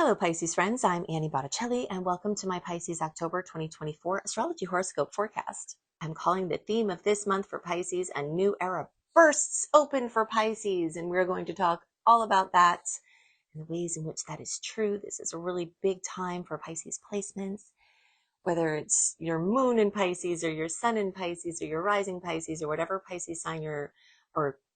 Hello, Pisces friends. I'm Annie Botticelli, and welcome to my Pisces October 2024 Astrology Horoscope forecast. I'm calling the theme of this month for Pisces a new era bursts open for Pisces, and we're going to talk all about that and the ways in which that is true. This is a really big time for Pisces placements, whether it's your moon in Pisces or your sun in Pisces or your rising Pisces or whatever Pisces sign or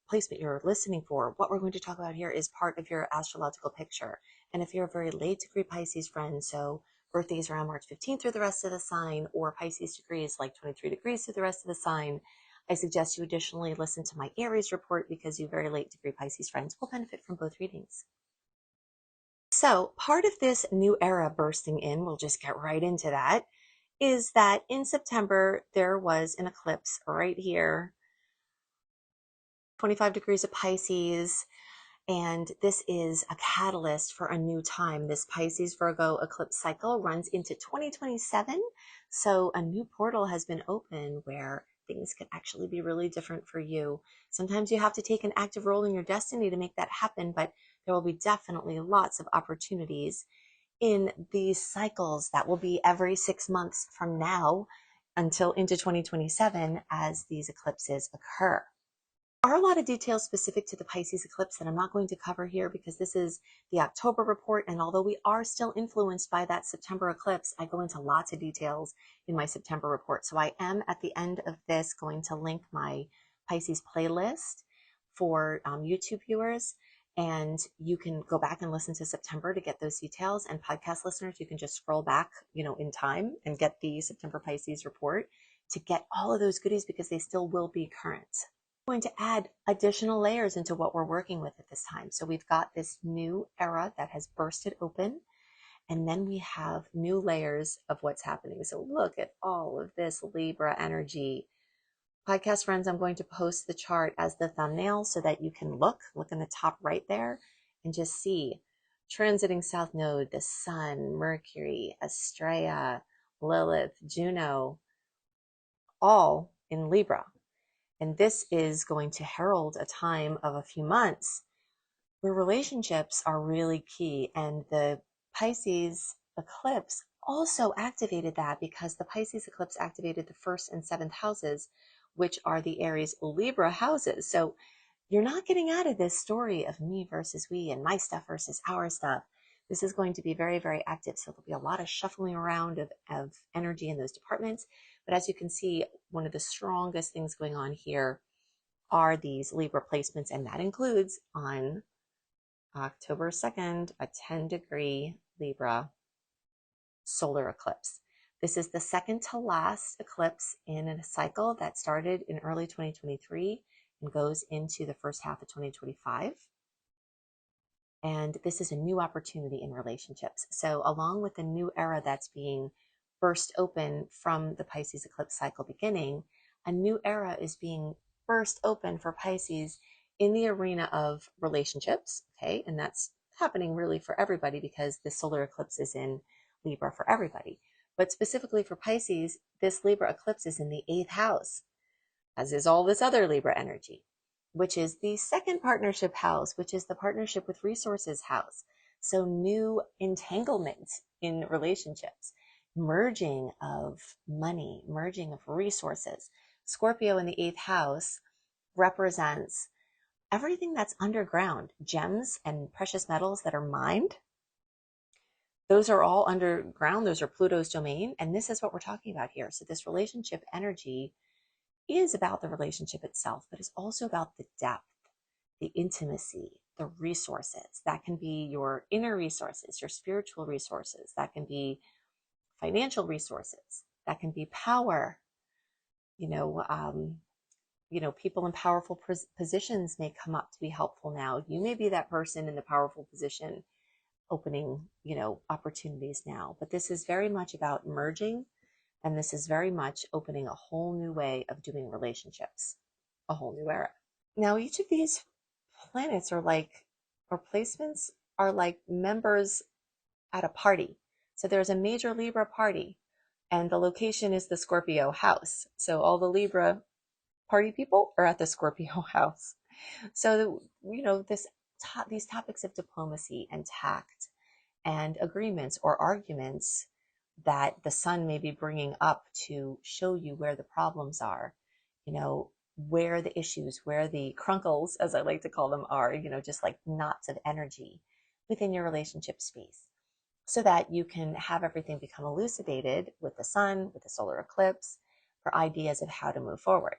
placement you're listening for. What we're going to talk about here is part of your astrological picture. And if you're a very late degree Pisces friend, so birthdays around March 15th through the rest of the sign, or Pisces degrees like 23 degrees through the rest of the sign, I suggest you additionally listen to my Aries report because you very late degree Pisces friends will benefit from both readings. So part of this new era bursting in, we'll just get right into that, is that in September, there was an eclipse right here, 25 degrees of Pisces, and this is a catalyst for a new time. This Pisces Virgo eclipse cycle runs into 2027, so a new portal has been opened where things could actually be really different for you. Sometimes you have to take an active role in your destiny to make that happen, but there will be definitely lots of opportunities in these cycles that will be every 6 months from now until into 2027 as these eclipses occur. There are a lot of details specific to the Pisces eclipse that I'm not going to cover here because this is the October report, and although we are still influenced by that September eclipse, I go into lots of details in my September report. So I am at the end of this going to link my Pisces playlist for YouTube viewers, and you can go back and listen to September to get those details, and podcast listeners, you can just scroll back, in time and get the September Pisces report to get all of those goodies because they still will be current. Going to add additional layers into what we're working with at this time. So we've got this new era that has bursted open, and then we have new layers of what's happening. So look at all of this Libra energy. Podcast friends, I'm going to post the chart as the thumbnail so that you can look in the top right there and just see transiting South Node, the Sun, Mercury, Astrea, Lilith, Juno, all in Libra. And this is going to herald a time of a few months where relationships are really key. And the Pisces eclipse also activated that because the Pisces eclipse activated the 1st and 7th houses, which are the Aries Libra houses. So you're not getting out of this story of me versus we and my stuff versus our stuff. This is going to be very, very active. So there'll be a lot of shuffling around of energy in those departments. But as you can see, one of the strongest things going on here are these Libra placements, and that includes on October 2nd, a 10-degree Libra solar eclipse. This is the second to last eclipse in a cycle that started in early 2023 and goes into the first half of 2025. And this is a new opportunity in relationships. So along with the new era that's being burst open from the Pisces eclipse cycle beginning, a new era is being burst open for Pisces in the arena of relationships, okay? And that's happening really for everybody because the solar eclipse is in Libra for everybody. But specifically for Pisces, this Libra eclipse is in the 8th house, as is all this other Libra energy, which is the second partnership house, which is the partnership with resources house. So new entanglement in relationships, merging of money, merging of resources. Scorpio in the 8th house represents everything that's underground, gems and precious metals that are mined. Those are all underground. Those are Pluto's domain. And this is what we're talking about here. So this relationship energy is about the relationship itself, but it's also about the depth, the intimacy, the resources. That can be your inner resources, your spiritual resources. That can be financial resources. That can be power. People in powerful positions may come up to be helpful now. You may be that person in the powerful position opening, opportunities now. But this is very much about merging, and this is very much opening a whole new way of doing relationships, a whole new era. Now, each of these planets or placements are like members at a party. So there's a major Libra party, and the location is the Scorpio house. So all the Libra party people are at the Scorpio house. So, these topics of diplomacy and tact and agreements or arguments that the sun may be bringing up to show you where the problems are, where the issues, where the crunkles, as I like to call them, are, just like knots of energy within your relationship space, so that you can have everything become elucidated with the sun, with the solar eclipse, for ideas of how to move forward.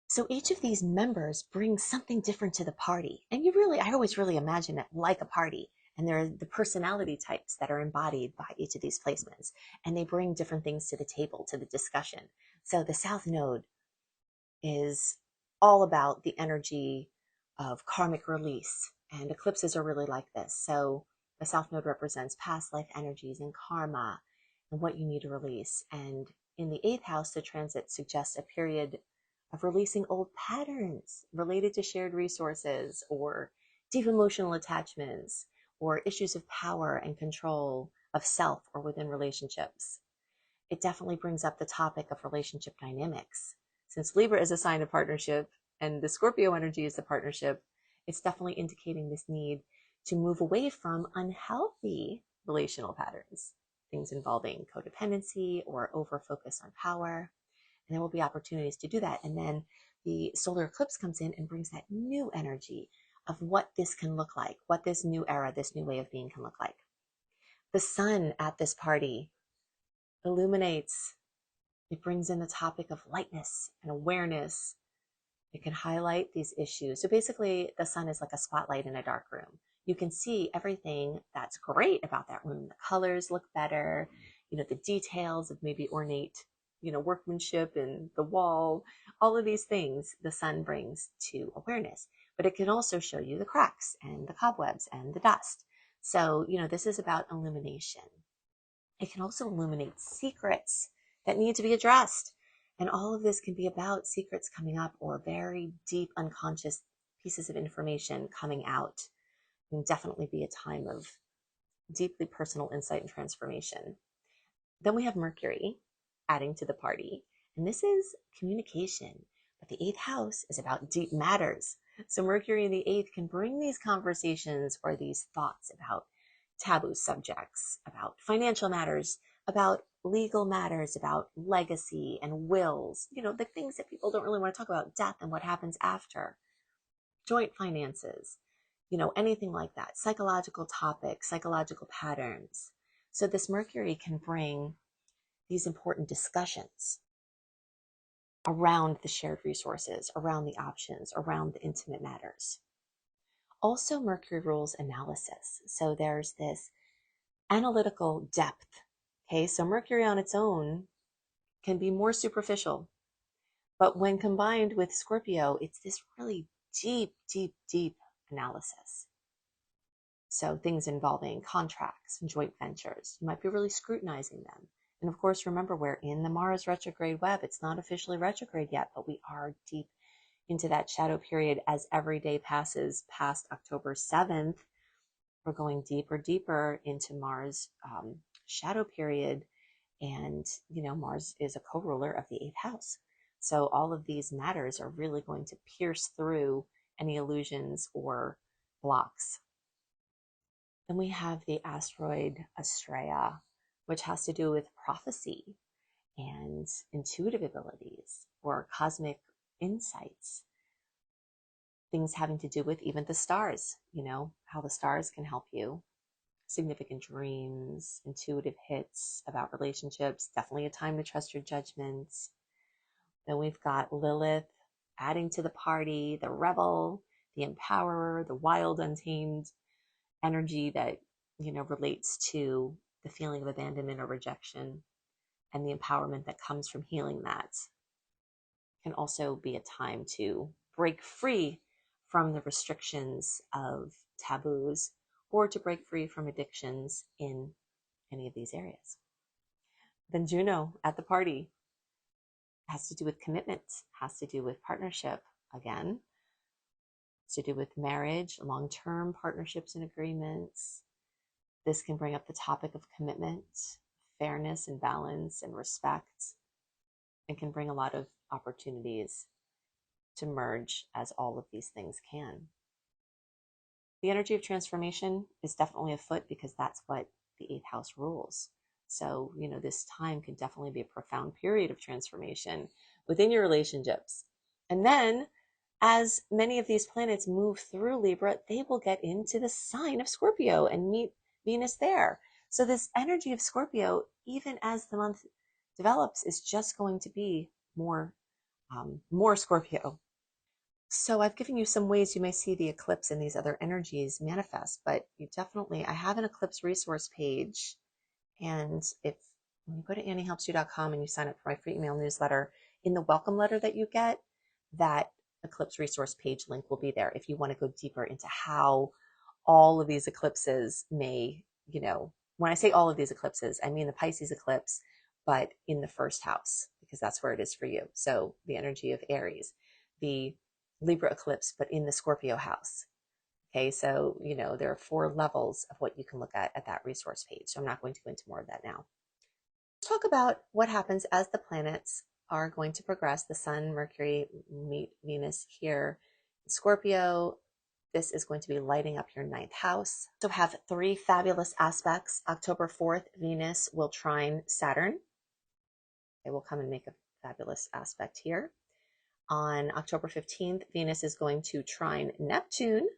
So each of these members brings something different to the party. And I always really imagine it like a party. And there are the personality types that are embodied by each of these placements. And they bring different things to the table, to the discussion. So the South Node is all about the energy of karmic release. And eclipses are really like this. So the South Node represents past life energies and karma and what you need to release. And in the 8th house, the transit suggests a period of releasing old patterns related to shared resources or deep emotional attachments or issues of power and control of self or within relationships. It definitely brings up the topic of relationship dynamics. Since Libra is a sign of partnership and the Scorpio energy is the partnership, it's definitely indicating this need to move away from unhealthy relational patterns, things involving codependency or over focus on power. And there will be opportunities to do that. And then the solar eclipse comes in and brings that new energy of what this can look like, what this new era, this new way of being can look like. The sun at this party illuminates. It brings in the topic of lightness and awareness. It can highlight these issues. So basically, the sun is like a spotlight in a dark room. You can see everything that's great about that room. The colors look better, the details of maybe ornate, workmanship in the wall, all of these things the sun brings to awareness. But it can also show you the cracks and the cobwebs and the dust. So, this is about illumination. It can also illuminate secrets that need to be addressed. And all of this can be about secrets coming up or very deep unconscious pieces of information coming out. It can definitely be a time of deeply personal insight and transformation. Then we have Mercury adding to the party. And this is communication. But the 8th house is about deep matters. So Mercury in the 8th can bring these conversations or these thoughts about taboo subjects, about financial matters, about legal matters, about legacy and wills, the things that people don't really want to talk about, death and what happens after, joint finances, anything like that, psychological topics, psychological patterns. So this Mercury can bring these important discussions around the shared resources, around the options, around the intimate matters. Also, Mercury rules analysis. So there's this analytical depth. Okay, so Mercury on its own can be more superficial, but when combined with Scorpio, it's this really deep, deep, deep analysis. So things involving contracts and joint ventures, you might be really scrutinizing them. And of course, remember, we're in the Mars retrograde web. It's not officially retrograde yet, but we are deep into that shadow period as every day passes past October 7th. We're going deeper, deeper into Mars shadow period. And, Mars is a co-ruler of the 8th house. So all of these matters are really going to pierce through any illusions or blocks. Then we have the asteroid Astrea, which has to do with prophecy and intuitive abilities or cosmic insights. Things having to do with even the stars, how the stars can help you. Significant dreams, intuitive hits about relationships, definitely a time to trust your judgments. Then we've got Lilith adding to the party, the rebel, the empowerer, the wild, untamed energy that, relates to the feeling of abandonment or rejection and the empowerment that comes from healing that. Can also be a time to break free from the restrictions of taboos or to break free from addictions in any of these areas. Then Juno at the party has to do with commitment, has to do with partnership again, has to do with marriage, long-term partnerships and agreements. This can bring up the topic of commitment, fairness and balance and respect, and can bring a lot of opportunities to merge as all of these things can. The energy of transformation is definitely afoot because that's what the eighth house rules. So, this time can definitely be a profound period of transformation within your relationships. And then, as many of these planets move through Libra, they will get into the sign of Scorpio and meet Venus there. So, this energy of Scorpio, even as the month develops, is just going to be more Scorpio. So I've given you some ways you may see the eclipse and these other energies manifest, but I have an eclipse resource page. And when you go to anniehelpsyou.com and you sign up for my free email newsletter, in the welcome letter that you get, that eclipse resource page link will be there if you want to go deeper into how all of these eclipses may, when I say all of these eclipses, I mean the Pisces eclipse, but in the first house, because that's where it is for you. So the energy of Aries, the Libra eclipse, but in the Scorpio house. Okay, so, there are 4 levels of what you can look at that resource page. So I'm not going to go into more of that now. Let's talk about what happens as the planets are going to progress. The Sun, Mercury meet Venus here in Scorpio. This is going to be lighting up your 9th house. So have 3 fabulous aspects. October 4th, Venus will trine Saturn. It will come and make a fabulous aspect here. On October 15th, Venus is going to trine Neptune.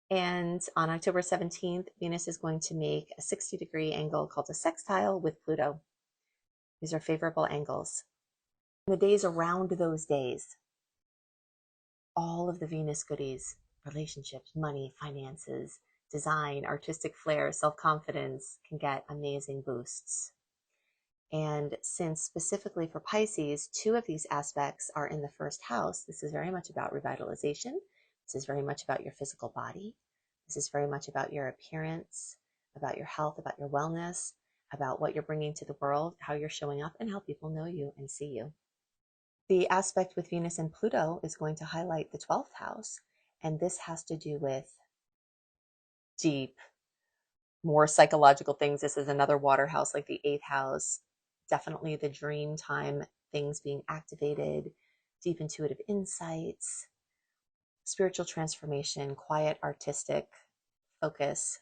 And on October 17th, Venus is going to make a 60-degree angle called a sextile with Pluto. These are favorable angles. The days around those days, all of the Venus goodies, relationships, money, finances, design, artistic flair, self-confidence can get amazing boosts. And since specifically for Pisces, 2 of these aspects are in the first house, this is very much about revitalization. This is very much about your physical body. This is very much about your appearance, about your health, about your wellness, about what you're bringing to the world, how you're showing up, and how people know you and see you. The aspect with Venus and Pluto is going to highlight the 12th house, and this has to do with deep, more psychological things. This is another water house like the 8th house. Definitely the dream time, things being activated, deep intuitive insights, spiritual transformation, quiet artistic focus,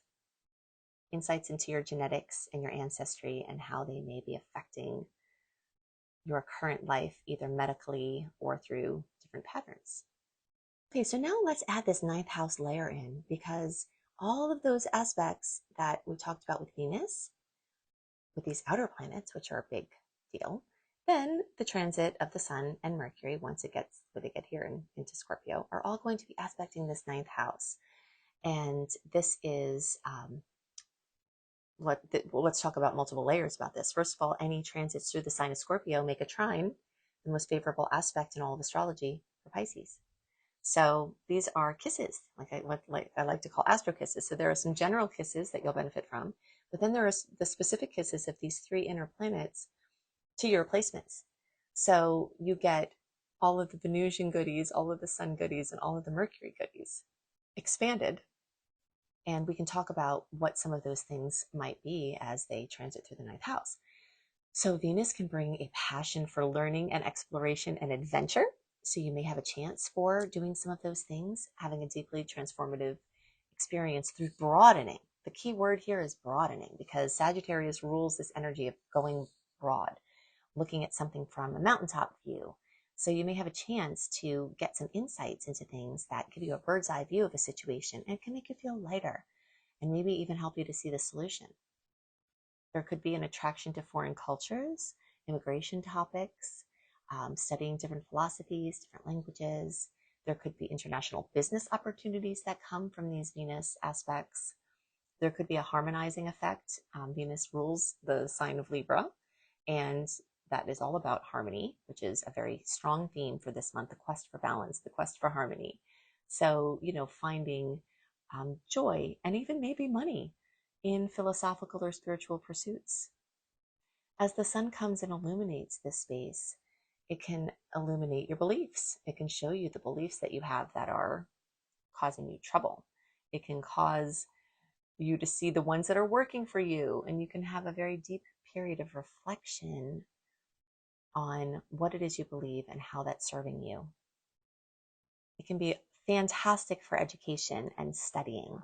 insights into your genetics and your ancestry and how they may be affecting your current life, either medically or through different patterns. Okay, so now let's add this 9th house layer in, because all of those aspects that we talked about with Venus, with these outer planets, which are a big deal, then the transit of the Sun and Mercury, once they get here into Scorpio, are all going to be aspecting this 9th house. And this is let's talk about multiple layers about this. First of all, any transits through the sign of Scorpio make a trine, the most favorable aspect in all of astrology for Pisces. So these are kisses, like I like to call astro kisses. So there are some general kisses that you'll benefit from, but then there are the specific kisses of these 3 inner planets to your placements. So you get all of the Venusian goodies, all of the Sun goodies, and all of the Mercury goodies expanded. And we can talk about what some of those things might be as they transit through the 9th house. So Venus can bring a passion for learning and exploration and adventure. So you may have a chance for doing some of those things, having a deeply transformative experience through broadening. The key word here is broadening, because Sagittarius rules this energy of going broad, looking at something from a mountaintop view. So you may have a chance to get some insights into things that give you a bird's eye view of a situation and can make you feel lighter and maybe even help you to see the solution. There could be an attraction to foreign cultures, immigration topics, studying different philosophies, different languages. There could be international business opportunities that come from these Venus aspects. There could be a harmonizing effect. Venus rules the sign of Libra, and that is all about harmony, which is a very strong theme for this month, the quest for balance, the quest for harmony. So, finding joy and even maybe money in philosophical or spiritual pursuits. As the Sun comes and illuminates this space, it can illuminate your beliefs. It can show you the beliefs that you have that are causing you trouble. It can cause you to see the ones that are working for you, and you can have a very deep period of reflection on what it is you believe and how that's serving you. It can be fantastic for education and studying.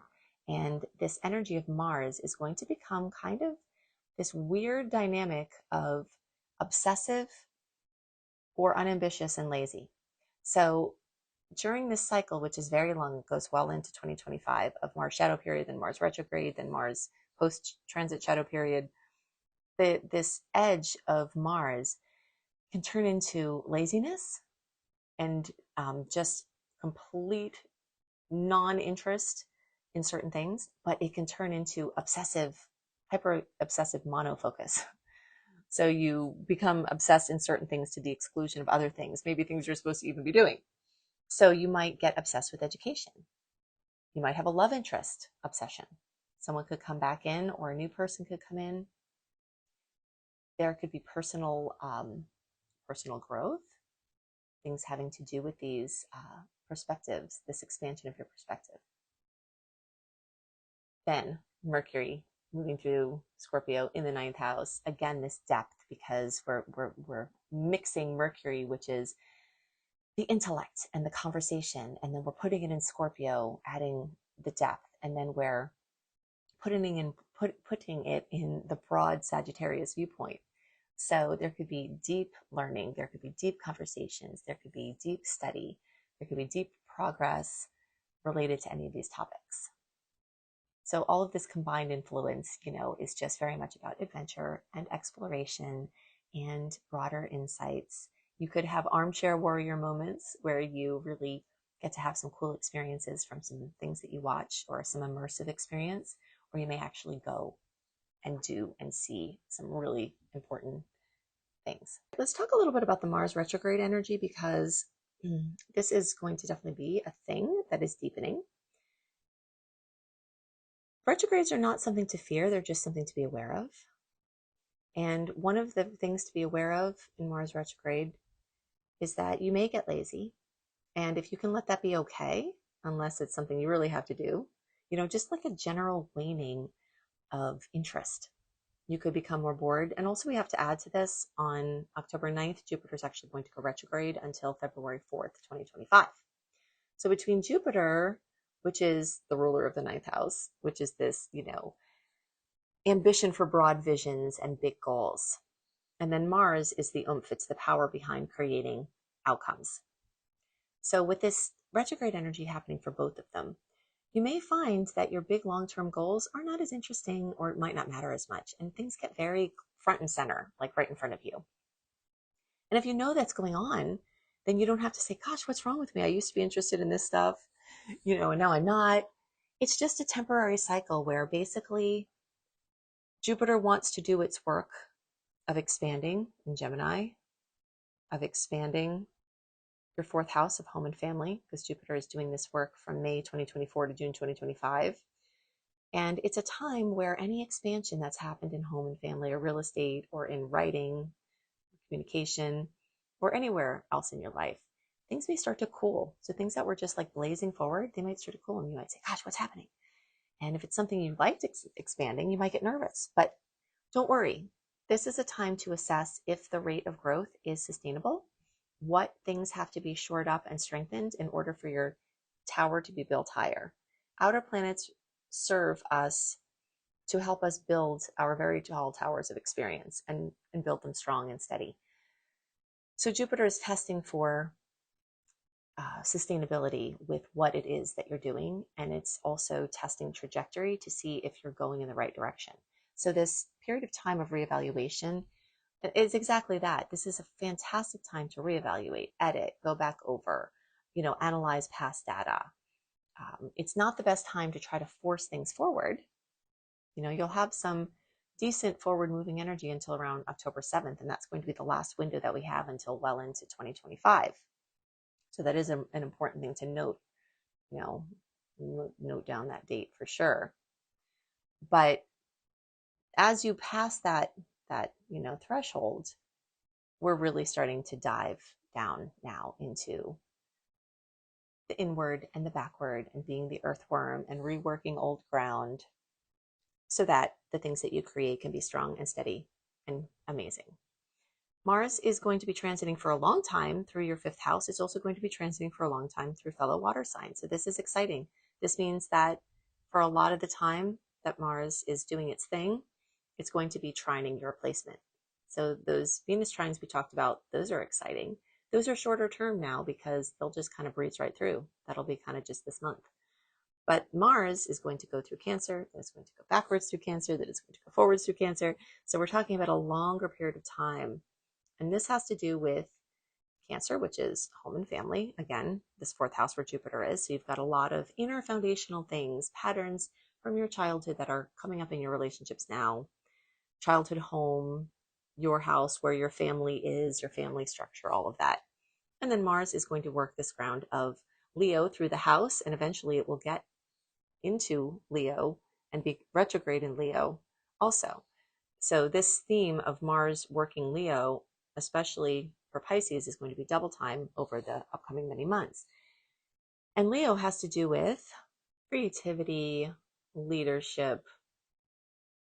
And this energy of Mars is going to become kind of this weird dynamic of obsessive or unambitious and lazy. So during this cycle, which is very long, it goes well into 2025 of Mars shadow period, then Mars retrograde, then Mars post-transit shadow period, this edge of Mars can turn into laziness and just complete non-interest in certain things, but it can turn into obsessive, hyper obsessive monofocus. So you become obsessed in certain things to the exclusion of other things, maybe things you're supposed to even be doing. So you might get obsessed with education. You might have a love interest obsession. Someone could come back in, or a new person could come in. There could be personal growth, things having to do with these perspectives, this expansion of your perspective. Then Mercury moving through Scorpio in the 9th house. Again, this depth, because we're mixing Mercury, which is the intellect and the conversation, and then we're putting it in Scorpio, adding the depth, and then we're putting it in the broad Sagittarius viewpoint. So there could be deep learning, there could be deep conversations, there could be deep study, there could be deep progress related to any of these topics. So all of this combined influence, is just very much about adventure and exploration and broader insights. You could have armchair warrior moments where you really get to have some cool experiences from some things that you watch, or some immersive experience, or you may actually go and do and see some really important things. Let's talk a little bit about the Mars retrograde energy, because this is going to definitely be a thing that is deepening. Retrogrades are not something to fear, they're just something to be aware of. And one of the things to be aware of in Mars retrograde is that you may get lazy. And if you can let that be okay, unless it's something you really have to do, just like a general waning of interest. You could become more bored. And also we have to add to this, on October 9th, Jupiter is actually going to go retrograde until February 4th, 2025. So between Jupiter, which is the ruler of the 9th house, which is this, ambition for broad visions and big goals. And then Mars is the oomph, it's the power behind creating outcomes. So with this retrograde energy happening for both of them, you may find that your big long-term goals are not as interesting, or it might not matter as much, and things get very front and center, like right in front of you. And if you know that's going on, then you don't have to say, gosh, what's wrong with me? I used to be interested in this stuff, and now I'm not. It's just a temporary cycle where basically Jupiter wants to do its work of expanding in Gemini, of expanding your 4th house of home and family, because Jupiter is doing this work from May 2024 to June 2025. And it's a time where any expansion that's happened in home and family, or real estate, or in writing, communication, or anywhere else in your life, things may start to cool. So things that were just like blazing forward, they might start to cool, and you might say, gosh, what's happening? And if it's something you liked expanding, you might get nervous. But don't worry. This is a time to assess if the rate of growth is sustainable, what things have to be shored up and strengthened in order for your tower to be built higher. Outer planets serve us to help us build our very tall towers of experience and build them strong and steady. So Jupiter is testing for sustainability with what it is that you're doing, and it's also testing trajectory to see if you're going in the right direction. So this period of time of reevaluation is exactly that. This is a fantastic time to reevaluate, edit, go back over, analyze past data. It's not the best time to try to force things forward. You'll have some decent forward moving energy until around October 7th, and that's going to be the last window that we have until well into 2025. So that is an important thing to note, note down that date for sure. But as you pass that threshold, we're really starting to dive down now into the inward and the backward, and being the earthworm and reworking old ground, so that the things that you create can be strong and steady and amazing. Mars is going to be transiting for a long time through your fifth house. It's also going to be transiting for a long time through fellow water signs. So this is exciting. This means that for a lot of the time that Mars is doing its thing, it's going to be trining your placement. So those Venus trines we talked about, those are exciting. Those are shorter term now because they'll just kind of breeze right through. That'll be kind of just this month. But Mars is going to go through Cancer, then it's going to go backwards through Cancer, then it's going to go forwards through Cancer. So we're talking about a longer period of time. And this has to do with Cancer, which is home and family. Again, this fourth house where Jupiter is. So you've got a lot of inner foundational things, patterns from your childhood that are coming up in your relationships now. Childhood home, your house, where your family is, your family structure, all of that. And then Mars is going to work this ground of Leo through the house, and eventually it will get into Leo and be retrograde in Leo also. So this theme of Mars working Leo, especially for Pisces, is going to be double time over the upcoming many months. And Leo has to do with creativity, leadership,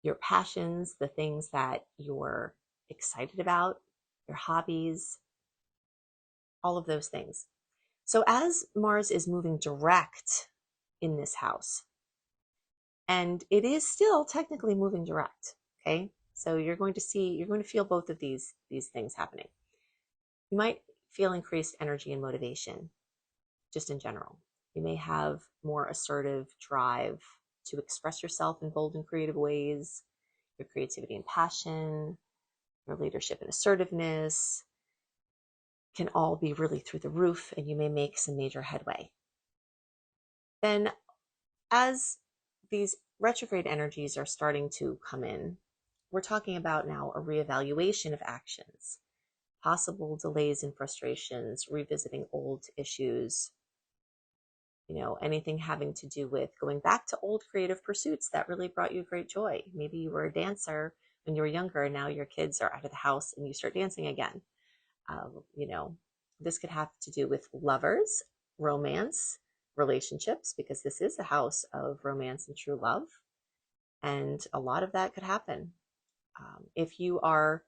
your passions, the things that you're excited about, your hobbies, all of those things. So as Mars is moving direct in this house, and it is still technically moving direct, okay? So you're going to feel both of these things happening. You might feel increased energy and motivation just in general. You may have more assertive drive to express yourself in bold and creative ways, your creativity and passion, your leadership and assertiveness can all be really through the roof, and you may make some major headway. Then as these retrograde energies are starting to come in, we're talking about now a reevaluation of actions, possible delays and frustrations, revisiting old issues, anything having to do with going back to old creative pursuits that really brought you great joy. Maybe you were a dancer when you were younger, and now your kids are out of the house and you start dancing again. This could have to do with lovers, romance, relationships, because this is a house of romance and true love. And a lot of that could happen. If you are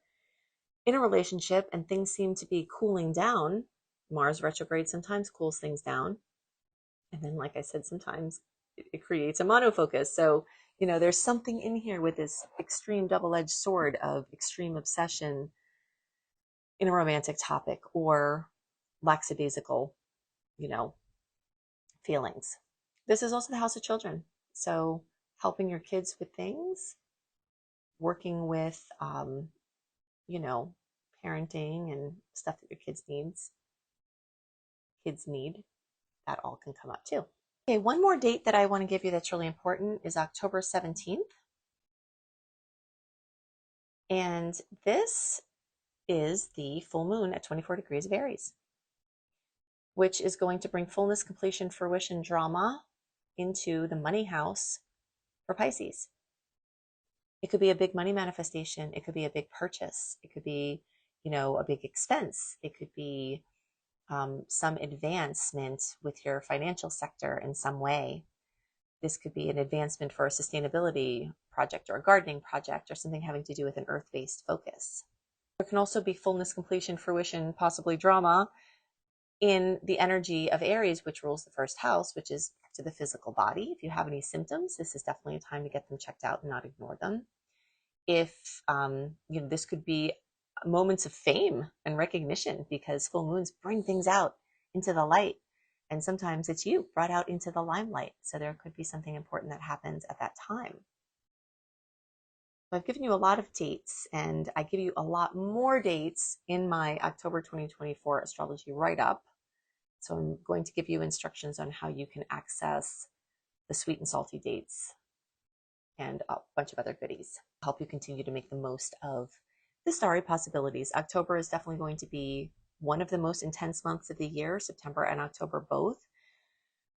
in a relationship and things seem to be cooling down, Mars retrograde sometimes cools things down. And then, like I said, sometimes it creates a monofocus. So, there's something in here with this extreme double-edged sword of extreme obsession in a romantic topic or lackadaisical, feelings. This is also the house of children. So helping your kids with things, working with, parenting and stuff that your kids need, that all can come up too. Okay, one more date that I want to give you that's really important is October 17th. And this is the full moon at 24 degrees of Aries, which is going to bring fullness, completion, fruition, drama into the money house for Pisces. It could be a big money manifestation. It could be a big purchase. It could be, a big expense. It could be some advancement with your financial sector in some way. This could be an advancement for a sustainability project or a gardening project or something having to do with an earth-based focus. There can also be fullness, completion, fruition, possibly drama in the energy of Aries, which rules the first house, which is back to the physical body. If you have any symptoms, this is definitely a time to get them checked out and not ignore them. If, this could be moments of fame and recognition, because full moons bring things out into the light. And sometimes it's you brought out into the limelight. So there could be something important that happens at that time. I've given you a lot of dates, and I give you a lot more dates in my October 2024 astrology write-up. So I'm going to give you instructions on how you can access the sweet and salty dates and a bunch of other goodies. Help you continue to make the most of the starry possibilities. October is definitely going to be one of the most intense months of the year, September and October both.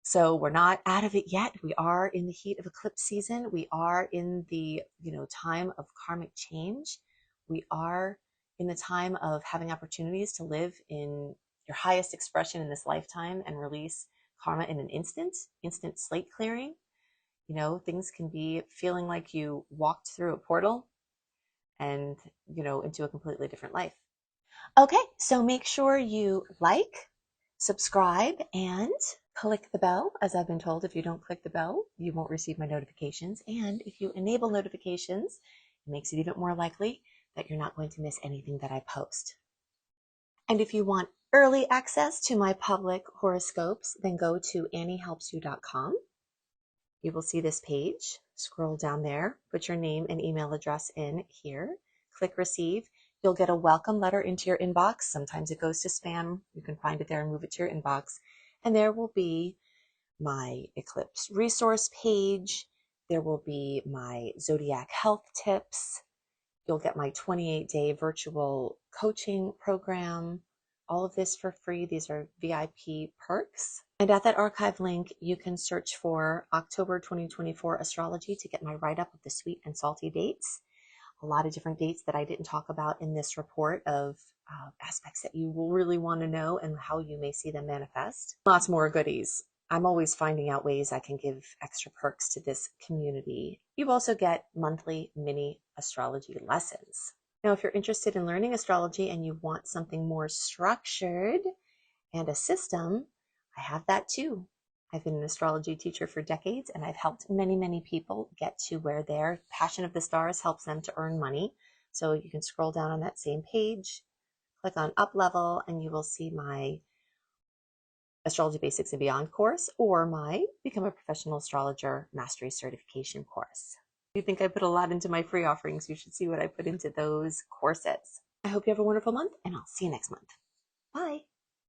So we're not out of it yet. We are in the heat of eclipse season. We are in the, time of karmic change. We are in the time of having opportunities to live in your highest expression in this lifetime and release karma in an instant slate clearing. Things can be feeling like you walked through a portal and, into a completely different life. Okay, so make sure you like, subscribe, and click the bell. As I've been told, if you don't click the bell, you won't receive my notifications. And if you enable notifications, it makes it even more likely that you're not going to miss anything that I post. And if you want early access to my public horoscopes, then go to anniehelpsyou.com. You will see this page. Scroll down there, put your name and email address in here, click receive. You'll get a welcome letter into your inbox. Sometimes it goes to spam. You can find it there and move it to your inbox. And there will be my eclipse resource page. There will be my zodiac health tips. You'll get my 28-day virtual coaching program. All of this for free. These are VIP perks. And at that archive link, you can search for October 2024 astrology to get my write-up of the sweet and salty dates. A lot of different dates that I didn't talk about in this report of aspects that you will really want to know and how you may see them manifest. Lots more goodies. I'm always finding out ways I can give extra perks to this community. You also get monthly mini astrology lessons. Now, if you're interested in learning astrology and you want something more structured and a system, I have that too. I've been an astrology teacher for decades, and I've helped many, many people get to where their passion of the stars helps them to earn money. So you can scroll down on that same page, click on Up Level, and you will see my Astrology Basics and Beyond course or my Become a Professional Astrologer Mastery Certification course. If you think I put a lot into my free offerings, you should see what I put into those courses. I hope you have a wonderful month, and I'll see you next month. Bye.